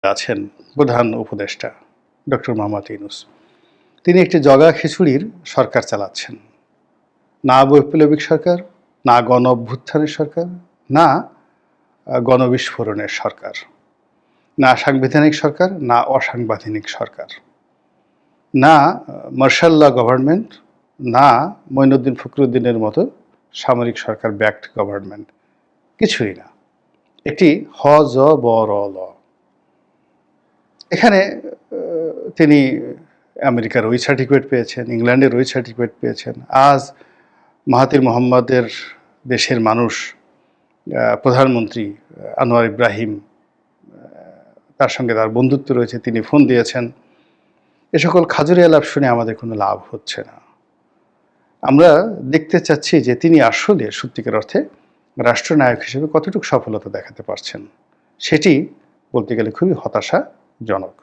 আছেন প্রধান উপদেষ্টা ডক্টর মোহাম্মদ ইউনূস। তিনি একটি জগা খিচুড়ির সরকার চালাচ্ছেন। না বৈপ্লবিক সরকার, না গণ অভ্যুত্থানের সরকার, না গণবিস্ফোরণের সরকার, না সাংবিধানিক সরকার, না অসাংবিধানিক সরকার, না মার্শাল ল গভর্নমেন্ট, না মঈনুদ্দিন ফখরুদ্দিনের মতো সামরিক সরকার ব্যাকড গভর্নমেন্ট, কিছুই না। একটি হ-জ-ব-র-ল। এখানে তিনি আমেরিকার ওই সার্টিফিকেট পেয়েছেন, ইংল্যান্ডের ওই সার্টিফিকেট পেয়েছেন। আজ মাহাথির মোহাম্মদের দেশের মানুষ, প্রধানমন্ত্রী আনোয়ার ইব্রাহিম, তার সঙ্গে তার বন্ধুত্ব রয়েছে, তিনি ফোন দিয়েছেন। এ সকল খাজুরি আলাপ শুনে আমাদের কোনো লাভ হচ্ছে না। আমরা দেখতে চাচ্ছি যে তিনি আসলে সত্যিকার অর্থে রাষ্ট্রনায়ক হিসেবে কতটুকু সফলতা দেখাতে পারছেন। সেটি বলতে গেলে খুবই হতাশাজনক।